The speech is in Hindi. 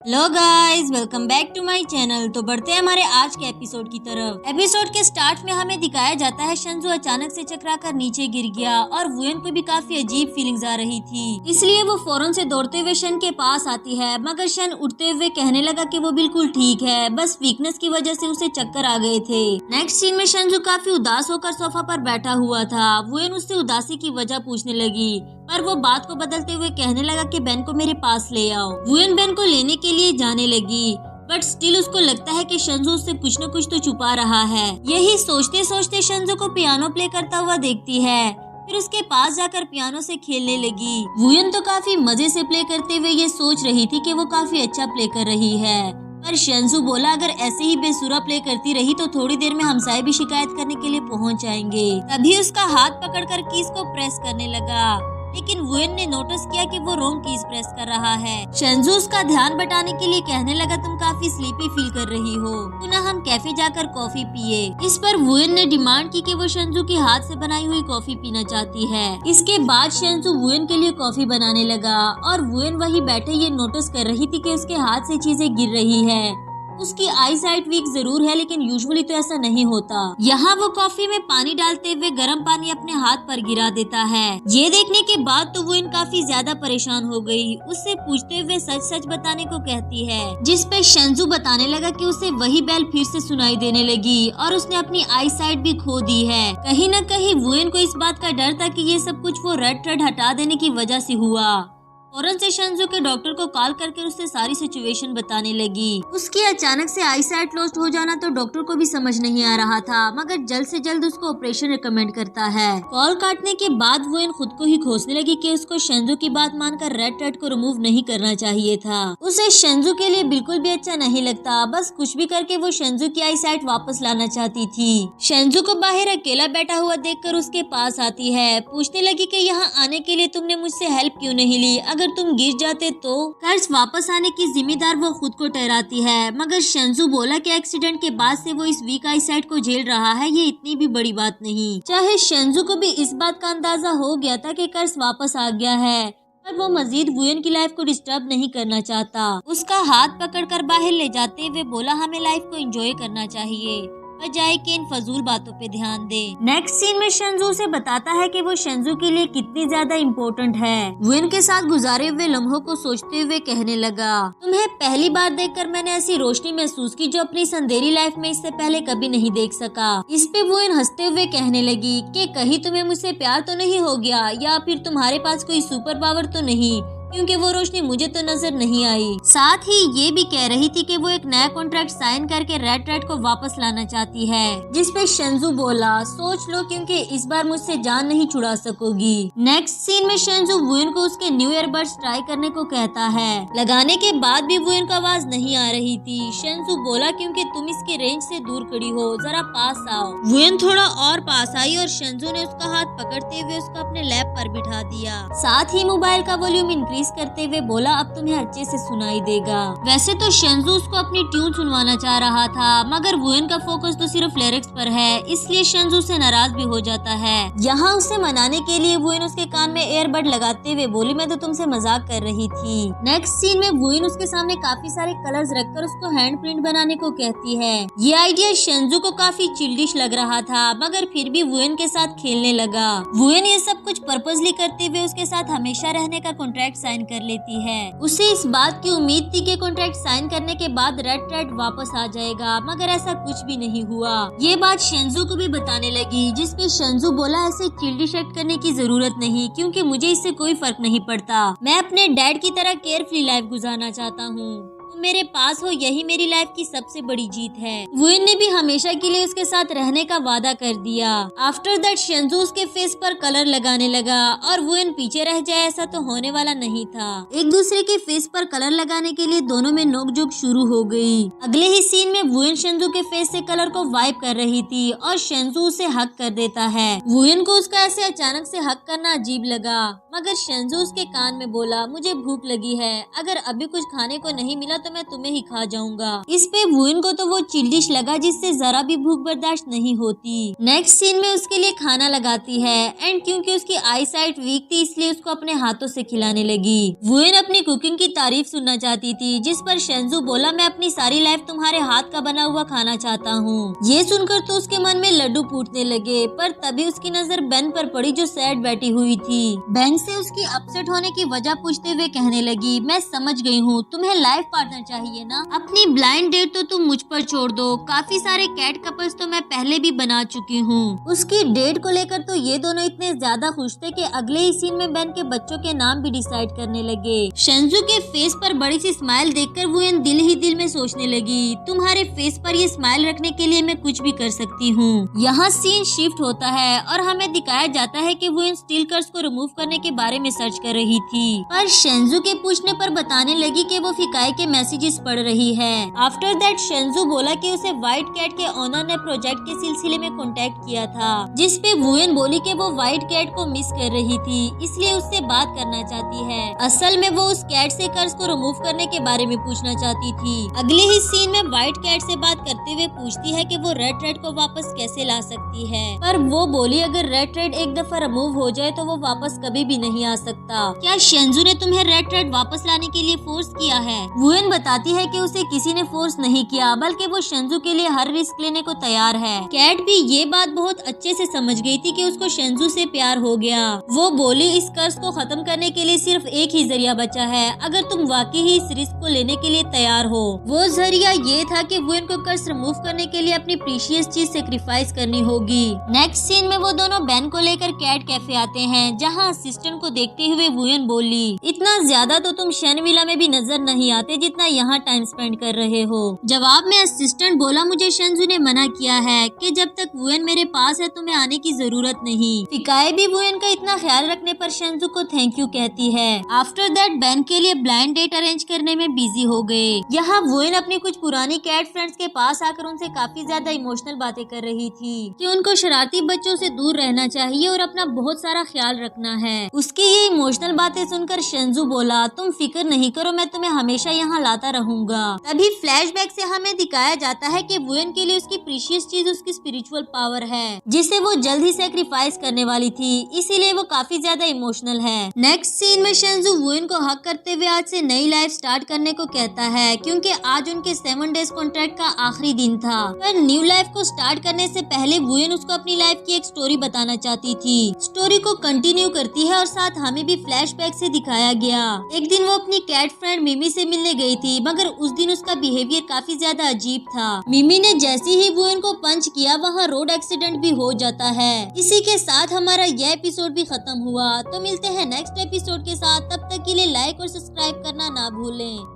Hello guys, welcome back to my channel. तो बढ़ते हैं हमारे आज के एपिसोड की तरफ। एपिसोड के स्टार्ट में हमें दिखाया जाता है शंजू अचानक से चकराकर नीचे गिर गया और वुयन को भी काफी अजीब फीलिंग्स आ रही थी, इसलिए वो फौरन से दौड़ते हुए शन के पास आती है। मगर शन उठते हुए कहने लगा कि वो बिल्कुल ठीक है, बस वीकनेस की वजह से उसे चक्कर आ गए थे। नेक्स्ट सीन में शंजू काफी उदास होकर सोफा पर बैठा हुआ था। वुयन उससे उदासी की वजह पूछने लगी, पर वो बात को बदलते हुए कहने लगा कि बेन को मेरे पास ले आओ। वुयन बेन को लेने के लिए जाने लगी, बट स्टिल उसको लगता है कि शंजू उससे कुछ न कुछ तो छुपा रहा है। यही सोचते सोचते शंजू को पियानो प्ले करता हुआ देखती है, फिर उसके पास जाकर पियानो से खेलने लगी। वुयन तो काफी मजे से प्ले करते हुए ये सोच रही थी कि वो काफी अच्छा प्ले कर रही है, पर शंजू बोला अगर ऐसे ही बेसुरा प्ले करती रही तो थोड़ी देर में हमसाए भी शिकायत करने के लिए पहुंच जाएंगे। तभी उसका हाथ पकड़कर कीज को प्रेस करने लगा, लेकिन वुयन ने नोटिस किया कि वो रॉन्ग कीज प्रेस कर रहा है। शंजू उसका ध्यान बटाने के लिए कहने लगा तुम काफी स्लीपी फील कर रही हो, पुनः हम कैफे जाकर कॉफी पिए। इस पर वुयन ने डिमांड की कि वो शंजू की हाथ से बनाई हुई कॉफी पीना चाहती है। इसके बाद शंजू वुयन के लिए कॉफी बनाने लगा और वुयन वही बैठे ये नोटिस कर रही थी कि उसके हाथ से चीजें गिर रही है। उसकी आई साइट वीक जरूर है, लेकिन यूजुअली तो ऐसा नहीं होता। यहाँ वो कॉफी में पानी डालते हुए गर्म पानी अपने हाथ पर गिरा देता है। ये देखने के बाद तो वो काफी ज्यादा परेशान हो गई। उससे पूछते हुए सच सच बताने को कहती है, जिस पे शंजू बताने लगा कि उसे वही बेल फिर से सुनाई देने लगी और उसने अपनी आई साइट भी खो दी है। कहीं न कहीं वुयन को इस बात का डर था कि ये सब कुछ वो रेड थ्रेड हटा देने की वजह से हुआ। फौरन से शंजू के डॉक्टर को कॉल करके उससे सारी सिचुएशन बताने लगी। उसकी अचानक से आई साइट लॉस्ट हो जाना तो डॉक्टर को भी समझ नहीं आ रहा था, मगर जल्द से जल्द उसको ऑपरेशन रिकमेंड करता है। कॉल काटने के बाद वो खुद को ही खोसने लगी कि उसको शंजू की बात मानकर रेड थ्रेड को रिमूव नहीं करना चाहिए था। उसे शंजू के लिए बिल्कुल भी अच्छा नहीं लगता, बस कुछ भी करके वो शंजू की आई साइट वापस लाना चाहती थी। शंजू को बाहर अकेला बैठा हुआ देखकर उसके पास आती है, पूछने लगी कि यहाँ आने के लिए तुमने मुझसे हेल्प क्यों नहीं ली, अगर तुम गिर जाते तो। कर्ज वापस आने की जिम्मेदार वो खुद को ठहराती है, मगर शंजू बोला कि एक्सीडेंट के बाद से वो इस वीक आई साइट को झेल रहा है, ये इतनी भी बड़ी बात नहीं। चाहे शंजू को भी इस बात का अंदाजा हो गया था कि कर्ज वापस आ गया है, पर वो मजीद वुयन की लाइफ को डिस्टर्ब नहीं करना चाहता। उसका हाथ पकड़कर बाहर ले जाते हुए बोला हमें लाइफ को एंजॉय करना चाहिए, बजाय कि इन फजूल बातों पे ध्यान दे। नेक्स्ट सीन में शंजू से बताता है कि वो शंजू के लिए कितनी ज्यादा इम्पोर्टेंट है। वुयन के साथ गुजारे हुए लम्हों को सोचते हुए कहने लगा, तुम्हें पहली बार देखकर मैंने ऐसी रोशनी महसूस की जो अपनी अंधेरी लाइफ में इससे पहले कभी नहीं देख सका। इस पे वुयन हंसते हुए कहने लगी कि कहीं तुम्हें मुझसे प्यार तो नहीं हो गया, या फिर तुम्हारे पास कोई सुपर पावर तो नहीं, क्योंकि वो रोशनी मुझे तो नजर नहीं आई। साथ ही ये भी कह रही थी कि वो एक नया कॉन्ट्रैक्ट साइन करके रेड थ्रेड को वापस लाना चाहती है, जिस पे शंजू बोला सोच लो क्योंकि इस बार मुझसे जान नहीं छुड़ा सकोगी। नेक्स्ट सीन में शंजू वुयन को उसके न्यू ईयरबड्स ट्राई करने को कहता है। लगाने के बाद भी वुयन को आवाज नहीं आ रही थी। शंजू बोला क्योंकि तुम इसके रेंज से दूर खड़ी हो, जरा पास आओ। वुयन थोड़ा और पास आई और शंजू ने उसका हाथ पकड़ते हुए उसको अपने लैप पर बिठा दिया। साथ ही मोबाइल का वॉल्यूम इंक्रीज करते हुए बोला अब तुम्हें अच्छे से सुनाई देगा। वैसे तो शंजू उसको अपनी ट्यून सुनवाना चाह रहा था, मगर वुयन का फोकस तो सिर्फ लिरिक्स पर है, इसलिए शंजू से नाराज भी हो जाता है। यहाँ उसे मनाने के लिए वुयन उसके कान में एयरबड लगाते हुए बोली मैं तो तुमसे मजाक कर रही थी। नेक्स्ट सीन में वुयन उसके सामने काफी सारे कलर्स रखकर उसको हैंड प्रिंट बनाने को कहती है। ये आइडिया शंजू को काफी चिल्डिश लग रहा था, मगर फिर भी वुयन के साथ खेलने लगा। वुयन ये सब कुछ पर्पसली करते हुए उसके साथ हमेशा रहने का कॉन्ट्रैक्ट साइन कर लेती है। उसे इस बात की उम्मीद थी कि कॉन्ट्रैक्ट साइन करने के बाद रेड थ्रेड वापस आ जाएगा, मगर ऐसा कुछ भी नहीं हुआ। ये बात शंजू को भी बताने लगी, जिस पे शंजू बोला ऐसे चिल्डिश एक्ट करने की जरूरत नहीं, क्योंकि मुझे इससे कोई फर्क नहीं पड़ता। मैं अपने डैड की तरह केयरफ्री लाइफ गुजारना चाहता हूँ, मेरे पास हो यही मेरी लाइफ की सबसे बड़ी जीत है। वुयन ने भी हमेशा के लिए उसके साथ रहने का वादा कर दिया। आफ्टर दैट शंजू उसके फेस पर कलर लगाने लगा और वुयन पीछे रह जाए ऐसा तो होने वाला नहीं था। एक दूसरे के फेस पर कलर लगाने के लिए दोनों में नोकझोंक शुरू हो गई। अगले ही सीन में वुयन शंजू के फेस से कलर को वाइप कर रही थी और शंजू उसे हक कर देता है। वुयन को उसका ऐसे अचानक से हक करना अजीब लगा, मगर शंजू उसके कान में बोला मुझे भूख लगी है, अगर अभी कुछ खाने को नहीं मिला तो मैं तुम्हें ही खा जाऊंगा। इस पे वुयन को तो वो चिल्डिश लगा जिससे जरा भी भूख बर्दाश्त नहीं होती। नेक्स्ट सीन में उसके लिए खाना लगाती है एंड क्योंकि उसकी आई साइट वीक थी इसलिए उसको अपने हाथों से खिलाने लगी। वुयन अपनी कुकिंग की तारीफ सुनना चाहती थी जिस पर शेंजू बोला मैं अपनी सारी लाइफ तुम्हारे हाथ का बना हुआ खाना चाहता हूँ। ये सुनकर तो उसके मन में लड्डू फूटने लगे, पर तभी उसकी नजर बेन पर पड़ी जो सैड बैठी हुई थी। बेन से उसकी अपसेट होने की वजह पूछते हुए कहने लगी मैं समझ गई हूँ, तुम्हें लाइफ पार्टनर चाहिए ना, अपनी ब्लाइंड डेट तो तुम मुझ पर छोड़ दो, काफी सारे कैट कपल्स तो मैं पहले भी बना चुकी हूँ। उसकी डेट को लेकर तो ये दोनों इतने ज्यादा खुश थे कि अगले ही सीन में बेन के बच्चों के नाम भी डिसाइड करने लगे। शेंजू के फेस पर बड़ी सी स्माइल देखकर वुयन दिल ही दिल में सोचने लगी तुम्हारे फेस पर ये स्माइल रखने के लिए मैं कुछ भी कर सकती हूँ। यहाँ सीन शिफ्ट होता है और हमें दिखाया जाता है कि वुयन स्टील कर्स को रिमूव करने के बारे में सर्च कर रही थी, पर शेंजू के पूछने पर बताने लगी कि वो फिकाई के मैसेजेस पढ़ रही है। आफ्टर दैट शेंजू बोला कि उसे व्हाइट कैट के ओनर ने प्रोजेक्ट के सिलसिले में कांटेक्ट किया था, जिस पे वुयन बोली कि वो व्हाइट कैट को मिस कर रही थी इसलिए उससे बात करना चाहती है। असल में वो उस कैट से कर्ज को रिमूव करने के बारे में पूछना चाहती थी। अगले ही सीन में व्हाइट कैट से बात करते हुए पूछती है कि वो रेड को वापस कैसे ला सकती है, पर वो बोली अगर रेड एक दफा रिमूव हो जाए तो वो वापस कभी भी नहीं आ सकता। क्या शेंजू ने तुम्हें रेड वापस लाने के लिए फोर्स किया है? वुयन बताती है कि उसे किसी ने फोर्स नहीं किया, बल्कि वो शेंजू के लिए हर रिस्क लेने को तैयार है। कैट भी ये बात बहुत अच्छे से समझ गई थी कि उसको शेंजू से प्यार हो गया। वो बोली इस कर्ज को खत्म करने के लिए सिर्फ एक ही जरिया बचा है, अगर तुम वाकई ही इस रिस्क को लेने के लिए तैयार हो। वो जरिया ये था कि वुयन को कर्ज रिमूव करने के लिए अपनी प्रीशियस चीज सेक्रीफाइस करनी होगी। नेक्स्ट सीन में वो दोनों बेन को लेकर कैट कैफे आते हैं, जहाँ असिस्टेंट को देखते हुए वुयन बोली इतना ज्यादा तो तुम शैनविला में भी नजर नहीं आते जितना यहाँ टाइम स्पेंड कर रहे हो। जवाब में असिस्टेंट बोला मुझे शेंजू ने मना किया है कि जब तक वुयन मेरे पास है तुम्हें आने की जरूरत नहीं। फिकाई भी वुयन का इतना ख्याल रखने पर शेंजू को थैंक यू कहती है। आफ्टर दैट बेन के लिए ब्लाइंड डेट अरेंज करने में बिजी हो गए। यहाँ वुयन अपनी कुछ पुरानी कैट फ्रेंड्स के पास आकर उनसे काफी ज्यादा इमोशनल बातें कर रही थी कि उनको शरारती बच्चों से दूर रहना चाहिए और अपना बहुत सारा ख्याल रखना है। उसकी ये इमोशनल बातें सुनकर शेंजू बोला तुम फिक्र नहीं करो, मैं तुम्हें हमेशा यहाँ लाता रहूंगा। तभी फ्लैशबैक से हमें दिखाया जाता है कि वुयन के लिए उसकी प्रीशियस चीज उसकी स्पिरिचुअल पावर है, जिसे वो जल्द ही सेक्रीफाइस करने वाली थी, इसीलिए वो काफी ज्यादा इमोशनल है। नेक्स्ट सीन में शेंजू वुयन को हक करते हुए आज से नई लाइफ स्टार्ट करने को कहता है, क्योंकि आज उनके 7 डेज कॉन्ट्रैक्ट का आखिरी दिन था। पर न्यू लाइफ को स्टार्ट करने से पहले वुयन उसको अपनी लाइफ की एक स्टोरी बताना चाहती थी। स्टोरी को कंटिन्यू करती है और साथ हमें भी फ्लैशबैक से दिखाया गया। एक दिन वो अपनी कैट फ्रेंड मिमी से मिलने गई थी, मगर उस दिन उसका बिहेवियर काफी ज्यादा अजीब था। मिमी ने जैसे ही वुयन को पंच किया वहाँ रोड एक्सीडेंट भी हो जाता है। इसी के साथ हमारा यह एपिसोड भी खत्म हुआ। तो मिलते हैं नेक्स्ट एपिसोड के साथ, तब तक के लिए लाइक और सब्सक्राइब करना ना भूलें।